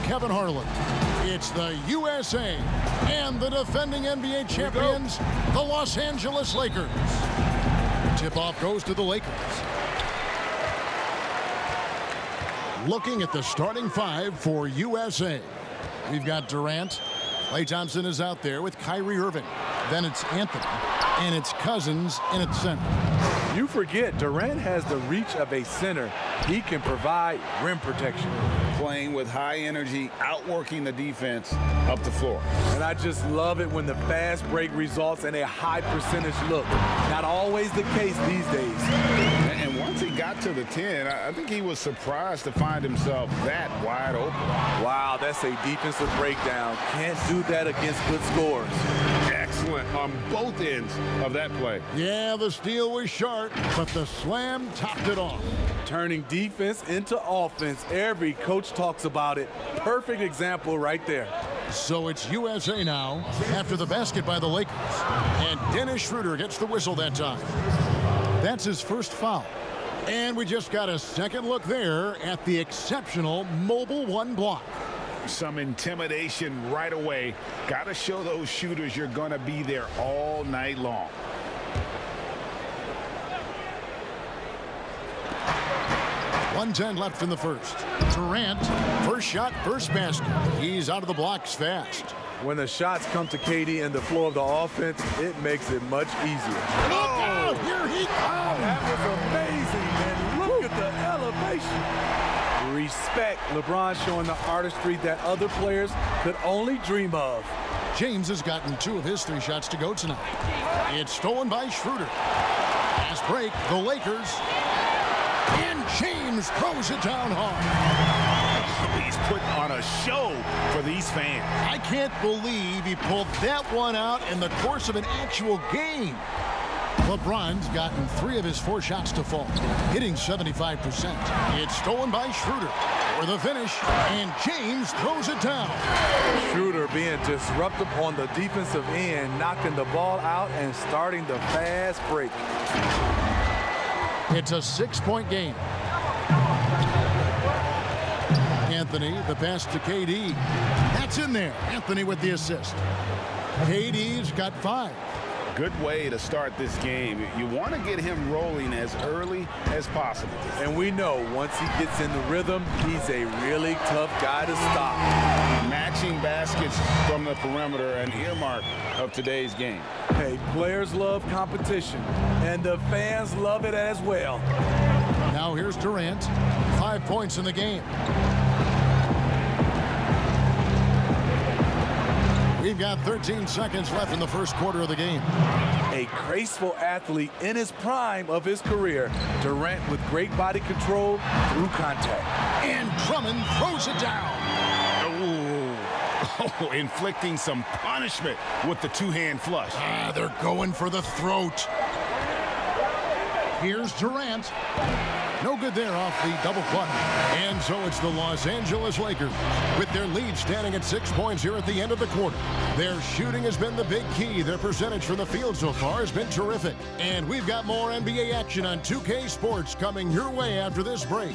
Kevin Harlan. It's the USA and the defending NBA champions, the Los Angeles Lakers. Tip-off goes to the Lakers. Looking at the starting five for USA. We've got Durant. Klay Thompson is out there with Kyrie Irving. Then it's Anthony. And it's Cousins in its center. You forget, Durant has the reach of a center. He can provide rim protection. Playing with high energy, outworking the defense up the floor. And I just love it when the fast break results in a high percentage look. Not always the case these days. And once he got to the 10, I think he was surprised to find himself that wide open. Wow, that's a defensive breakdown. Can't do that against good scores. Excellent on both ends of that play. Yeah, the steal was sharp, but the slam topped it off. Turning defense into offense. Every coach talks about it. Perfect example right there. So it's USA now after the basket by the Lakers. And Dennis Schroeder gets the whistle that time. That's his first foul. And we just got a second look there at the exceptional mobile one block. Some intimidation right away. Got to show those shooters you're going to be there all night long. .110 left in the first. Durant, first shot, first basket. He's out of the blocks fast. When the shots come to KD and the flow of the offense, it makes it much easier. Oh, here he comes. That was amazing, and look at the elevation. Respect. LeBron showing the artistry that other players could only dream of. James has gotten 2 of his 3 shots to go tonight. It's stolen by Schroeder. Fast break, the Lakers. And James throws it down hard. He's putting on a show for these fans. I can't believe he pulled that one out in the course of an actual game. LeBron's gotten 3 of his 4 shots to fall, hitting 75%. It's stolen by Schroeder for the finish, and James throws it down. Schroeder being disruptive on the defensive end, knocking the ball out and starting the fast break. It's a 6-point game. Anthony, the pass to KD. That's in there. Anthony with the assist. KD's got 5. Good way to start this game. You want to get him rolling as early as possible. And we know once he gets in the rhythm, he's a really tough guy to stop. Matching baskets from the perimeter, an earmark of today's game. Hey, players love competition, and the fans love it as well. Now here's Durant. 5 points in the game. We've got 13 seconds left in the first quarter of the game. A graceful athlete in his prime of his career. Durant with great body control through contact. And Drummond throws it down. Oh, inflicting some punishment with the 2-hand flush. They're going for the throat. Here's Durant. No good there off the double clutch. And so it's the Los Angeles Lakers with their lead standing at 6 points here at the end of the quarter. Their shooting has been the big key. Their percentage from the field so far has been terrific. And we've got more NBA action on 2K Sports coming your way after this break.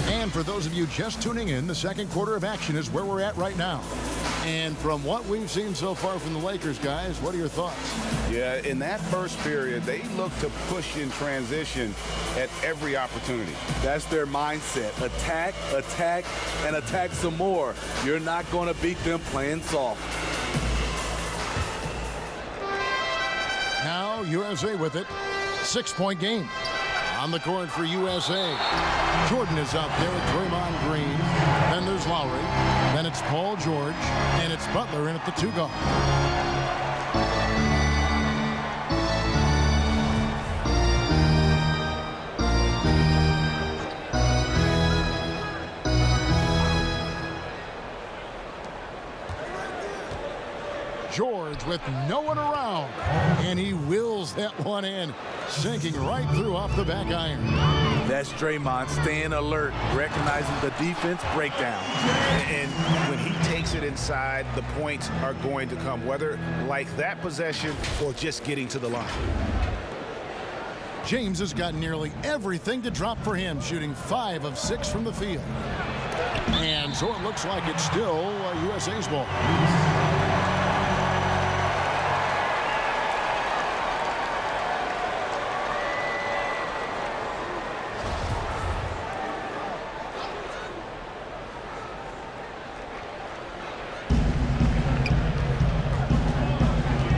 And for those of you just tuning in, the second quarter of action is where we're at right now. And from what we've seen so far from the Lakers, guys, what are your thoughts? Yeah, in that first period, they looked to push in transition at every opportunity. That's their mindset. Attack, attack, and attack some more. You're not going to beat them playing soft. Now USA with it. 6-point game. On the court for USA. Jordan is out there with Draymond Green. Then there's Lowry. Then it's Paul George. And it's Butler in at the 2 guard. George with no one around. And he wills that one in. Sinking right through off the back iron. That's Draymond staying alert, recognizing the defense breakdown. And when he takes it inside, the points are going to come, whether like that possession or just getting to the line. James has got nearly everything to drop for him, shooting 5 of 6 from the field. And so it looks like it's still USA's ball.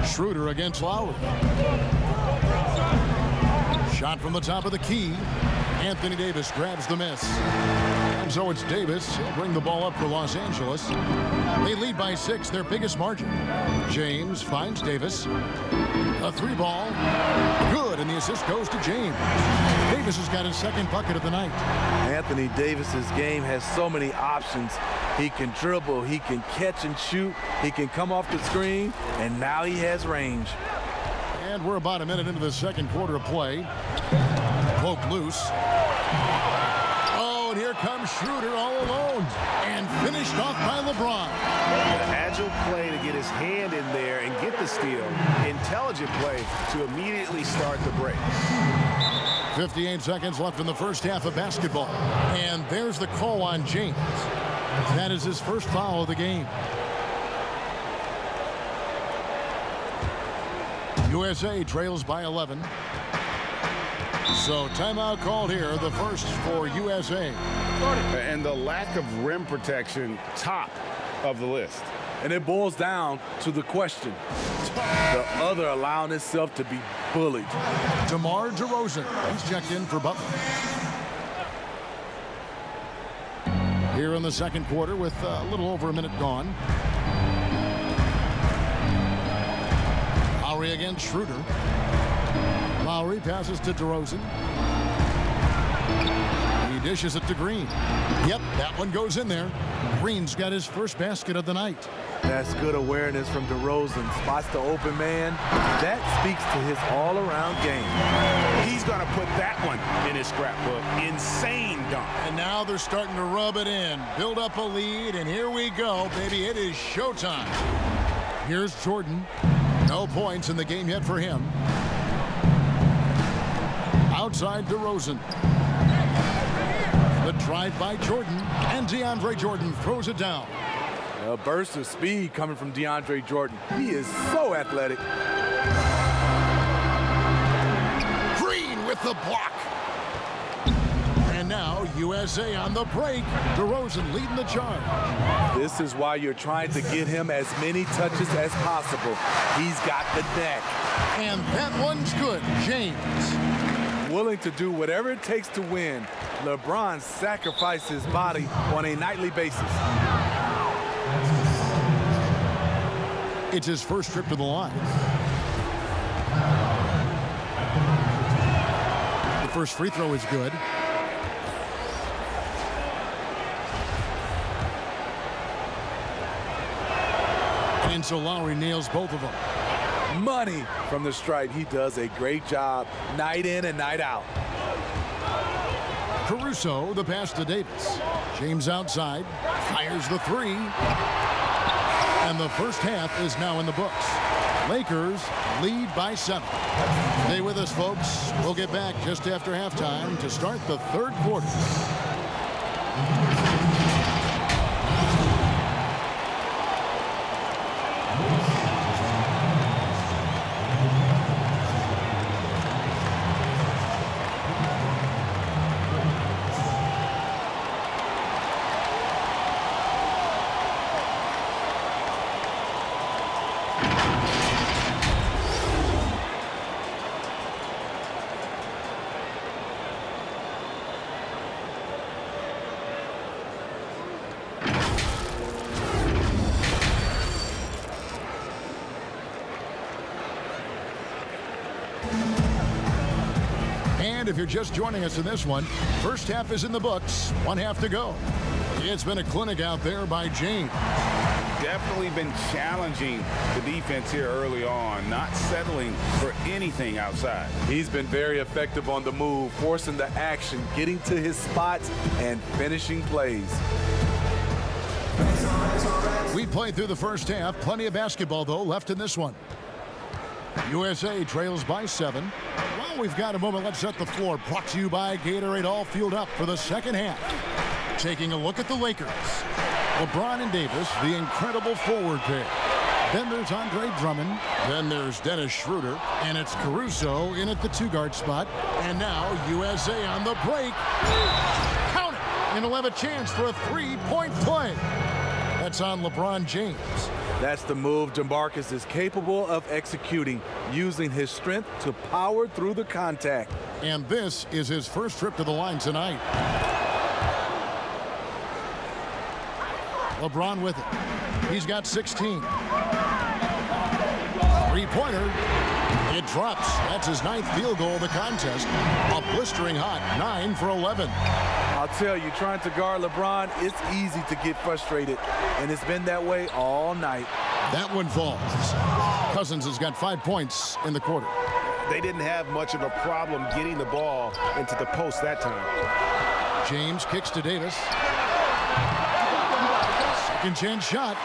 Schroeder against Lowry. Shot from the top of the key. Anthony Davis grabs the miss. And so it's Davis. He'll bring the ball up for Los Angeles. They lead by 6, their biggest margin. James finds Davis. A 3-ball. Good, and the assist goes to James. Davis has got his second bucket of the night. Anthony Davis's game has so many options. He can dribble, he can catch and shoot, he can come off the screen, and now he has range. And we're about a minute into the second quarter of play. Poke loose. Oh, and here comes Schroeder all alone. And finished off by LeBron. An agile play to get his hand in there and get the steal. Intelligent play to immediately start the break. 58 seconds left in the first half of basketball. And there's the call on James. That is his first foul of the game. USA trails by 11. So timeout called here, the first for USA. And the lack of rim protection, top of the list. And it boils down to the question. The other allowing itself to be bullied. DeMar DeRozan. He's checked in for Butler. Here in the second quarter with a little over a minute gone. Lowry against Schroeder. Lowry passes to DeRozan. He dishes it to Green. Yep, that one goes in there. Green's got his first basket of the night. That's good awareness from DeRozan. Spots the open man. That speaks to his all-around game. He's going to put that one in his scrapbook. Insane dunk. And now they're starting to rub it in. Build up a lead, and here we go, baby. It is showtime. Here's Jordan. No points in the game yet for him. Outside DeRozan. The drive by Jordan, and DeAndre Jordan throws it down. A burst of speed coming from DeAndre Jordan. He is so athletic. Green with the block. And now USA on the break. DeRozan leading the charge. This is why you're trying to get him as many touches as possible. He's got the neck. And that one's good. James. Willing to do whatever it takes to win. LeBron sacrificed his body on a nightly basis. It's his first trip to the line. The first free throw is good. And so Lowry nails both of them. Money from the stripe. He does a great job night in and night out. Caruso, the pass to Davis. James outside, fires the 3. And the first half is now in the books. Lakers lead by 7. Stay with us, folks. We'll get back just after halftime to start the third quarter. And if you're just joining us in this one, first half is in the books, 1 half to go. It's been a clinic out there by James. Definitely been challenging the defense here early on, not settling for anything outside. He's been very effective on the move, forcing the action, getting to his spots, and finishing plays. We played through the first half. Plenty of basketball, though, left in this one. USA trails by 7. Well, we've got a moment. Let's set the floor. Brought to you by Gatorade, all fueled up for the second half. Taking a look at the Lakers. LeBron and Davis, the incredible forward pair. Then there's Andre Drummond. Then there's Dennis Schroeder. And it's Caruso in at the two-guard spot. And now USA on the break. Count it! And he'll have a chance for a three-point play. That's on LeBron James. That's the move DeMarcus is capable of executing, using his strength to power through the contact. And this is his first trip to the line tonight. LeBron with it. He's got 16. Three-pointer. It drops. That's his 9th field goal of the contest. A blistering hot 9 for 11. I'll tell you, trying to guard LeBron, it's easy to get frustrated, and it's been that way all night. That one falls. Cousins has got 5 points in the quarter. They didn't have much of a problem getting the ball into the post that time. James kicks to Davis. Second chance shot.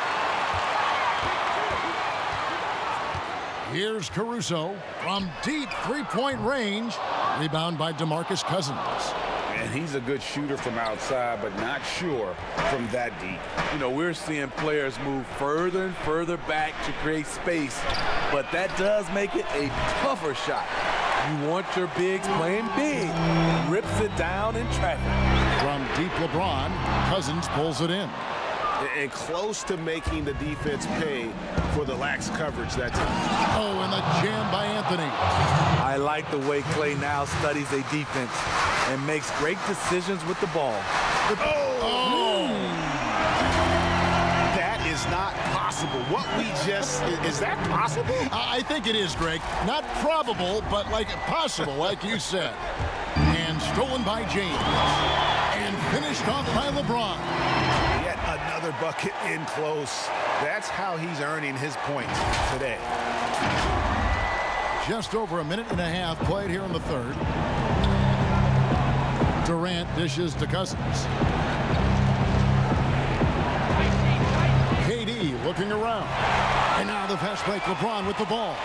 Here's Caruso from deep three-point range. Rebound by DeMarcus Cousins. And he's a good shooter from outside, but not sure from that deep. You know, we're seeing players move further and further back to create space, but that does make it a tougher shot. You want your bigs playing big. Rips it down in traffic. From deep LeBron, Cousins pulls it in. And close to making the defense pay for the lax coverage that time. Oh, and the jam by Anthony. I like the way Clay now studies a defense and makes great decisions with the ball. That is not possible. What we just, is that possible? I think it is, Greg. Not probable, but like possible, like you said. And stolen by James. And finished off by LeBron. Yet another bucket in close. That's how he's earning his points today. Just over a minute and a half played here in the third. Durant dishes to Cousins. KD looking around. And now the fast break, LeBron with the ball.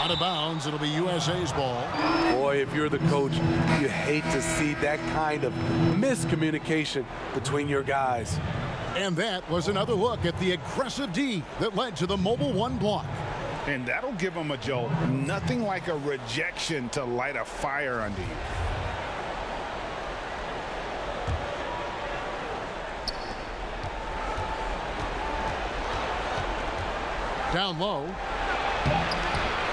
Out of bounds, it'll be USA's ball. Boy, if you're the coach, you hate to see that kind of miscommunication between your guys. And that was another look at the aggressive D that led to the Mobile One block. And that'll give him a jolt. Nothing like a rejection to light a fire under you. Down low.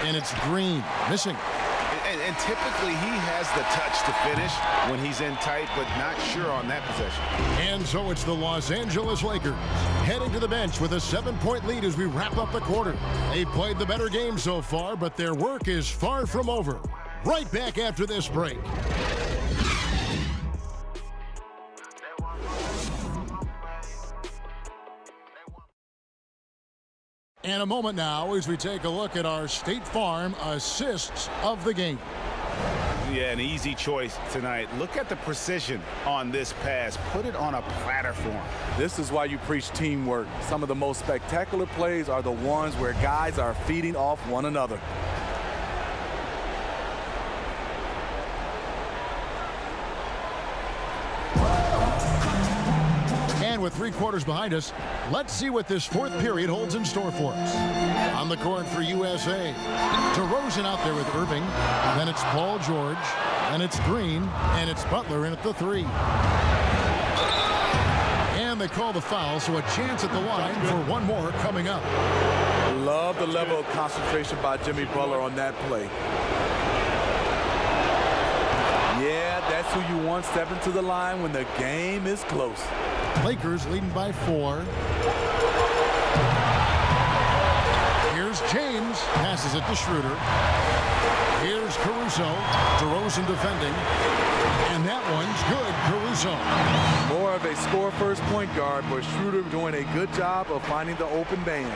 And it's Green, missing. And typically he has the touch to finish when he's in tight, but not sure on that possession. And so it's the Los Angeles Lakers heading to the bench with a 7-point lead as we wrap up the quarter. They've played the better game so far, but their work is far from over. Right back after this break. And a moment now as we take a look at our State Farm assists of the game. Yeah, an easy choice tonight. Look at the precision on this pass. Put it on a platter for him. This is why you preach teamwork. Some of the most spectacular plays are the ones where guys are feeding off one another. And with 3 quarters behind us, let's see what this fourth period holds in store for us. On the court for USA, DeRozan out there with Irving. Then it's Paul George. And it's Green. And it's Butler in at the 3. And they call the foul, so a chance at the line for one more coming up. Love the level of concentration by Jimmy Butler on that play. Yeah, that's who you want stepping to the line when the game is close. Lakers leading by 4. Here's James. Passes it to Schroeder. Here's Caruso. DeRozan defending. And that one's good. Caruso. More of a score-first point guard, but Schroeder doing a good job of finding the open man.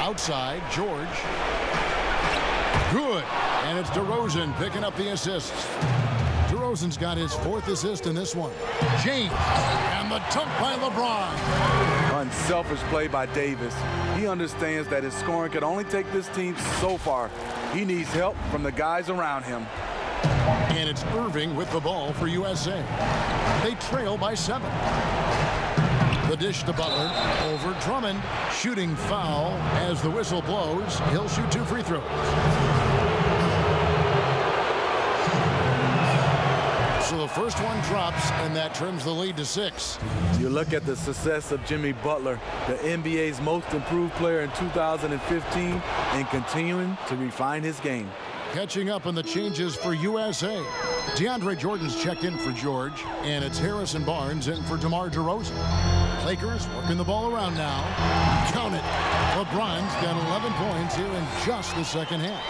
Outside, George. Good. And it's DeRozan picking up the assists. DeRozan's got his 4th assist in this one. James, and the dunk by LeBron. Unselfish play by Davis. He understands that his scoring can only take this team so far. He needs help from the guys around him. And it's Irving with the ball for USA. They trail by 7. The dish to Butler over Drummond. Shooting foul as the whistle blows. He'll shoot 2 free throws. So the first one drops, and that trims the lead to 6. You look at the success of Jimmy Butler, the NBA's most improved player in 2015, and continuing to refine his game. Catching up on the changes for USA. DeAndre Jordan's checked in for George, and it's Harrison Barnes in for DeMar DeRozan. Lakers working the ball around now. Count it. LeBron's got 11 points here in just the second half.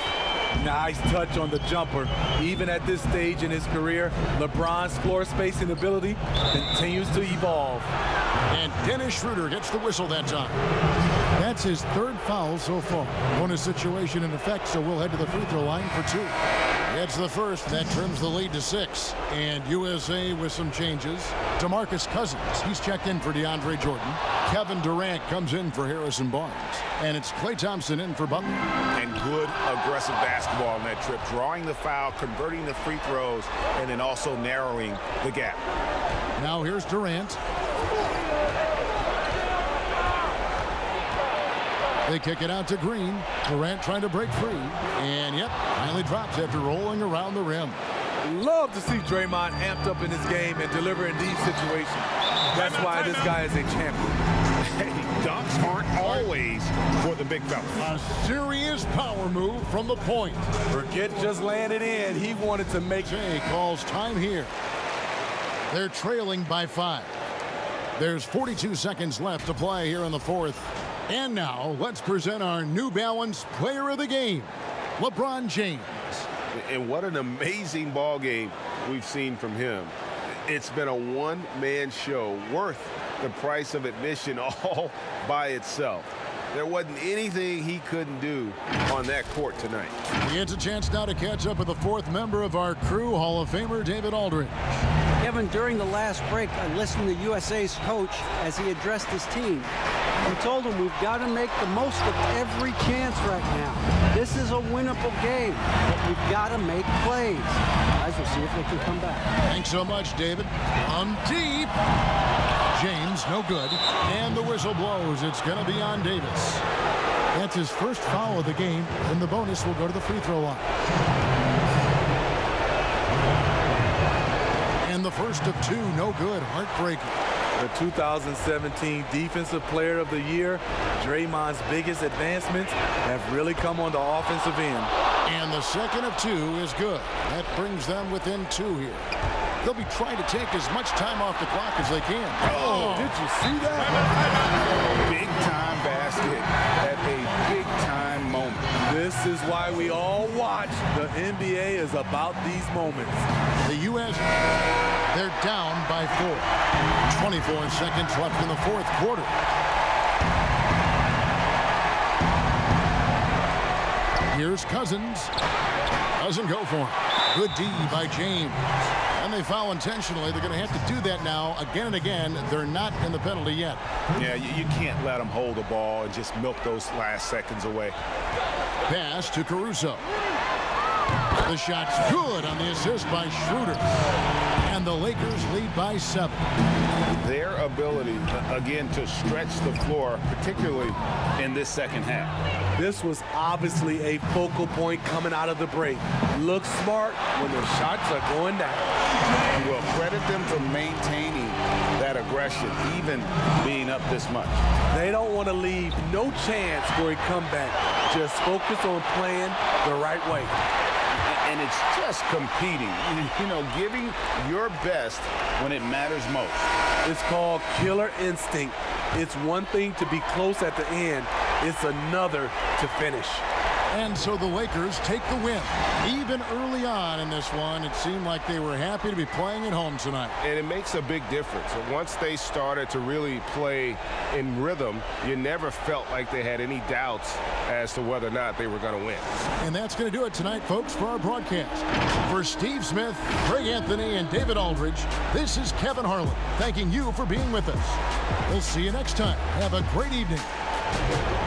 Nice touch on the jumper. Even at this stage in his career, LeBron's floor spacing ability continues to evolve. And Dennis Schroeder gets the whistle that time. That's his 3rd foul so far. Bonus situation in effect, so we'll head to the free throw line for 2. It's the first. That trims the lead to 6. And USA with some changes. DeMarcus Cousins, he's checked in for DeAndre Jordan. Kevin Durant comes in for Harrison Barnes. And it's Klay Thompson in for Butler. And good aggressive basketball on that trip. Drawing the foul, converting the free throws, and then also narrowing the gap. Now here's Durant. They kick it out to Green. Durant trying to break free. And, yep, finally drops after rolling around the rim. Love to see Draymond amped up in his game and deliver in these situations. That's why this guy is a champion. Hey, dunks aren't always for the big fella. A serious power move from the point. Forget just laying it in. He wanted to make Jay calls time here. They're trailing by 5. There's 42 seconds left to play here in the 4th. And now, let's present our New Balance Player of the Game, LeBron James. And what an amazing ball game we've seen from him. It's been a one-man show worth the price of admission all by itself. There wasn't anything he couldn't do on that court tonight. He gets a chance now to catch up with the 4th member of our crew, Hall of Famer David Aldridge. Kevin, during the last break, I listened to USA's coach as he addressed his team. He told them we've got to make the most of every chance right now. This is a winnable game, but we've got to make plays. Guys, we'll see if they can come back. Thanks so much, David. Deep. James, no good. And the whistle blows. It's going to be on Davis. That's his first foul of the game, and the bonus will go to the free throw line. And the first of 2, no good. Heartbreaking. the 2017 Defensive Player of the Year. Draymond's biggest advancements have really come on the offensive end. And the second of 2 is good. That brings them within 2 here. They'll be trying to take as much time off the clock as they can. Oh, did you see that? Big time basket at a big time moment. This is why we all watch. The NBA is about these moments. The U.S., they're down by 4. 24 seconds left in the 4th quarter. Here's Cousins. Doesn't go for him. Good D by James. And they foul intentionally. They're going to have to do that now again and again. They're not in the penalty yet. Yeah, you can't let them hold the ball and just milk those last seconds away. Pass to Caruso. The shot's good on the assist by Schroeder. And the Lakers lead by 7. Their ability, again, to stretch the floor, particularly in this second half. This was obviously a focal point coming out of the break. Looks smart when the shots are going down. We'll credit them for maintaining that aggression, even being up this much. They don't want to leave no chance for a comeback. Just focus on playing the right way. And it's just competing, you know, giving your best when it matters most. It's called killer instinct. It's one thing to be close at the end. It's another to finish. And so the Lakers take the win. Even early on in this one, it seemed like they were happy to be playing at home tonight. And it makes a big difference. And once they started to really play in rhythm, you never felt like they had any doubts as to whether or not they were going to win. And that's going to do it tonight, folks, for our broadcast. For Steve Smith, Craig Anthony, and David Aldridge, this is Kevin Harlan thanking you for being with us. We'll see you next time. Have a great evening.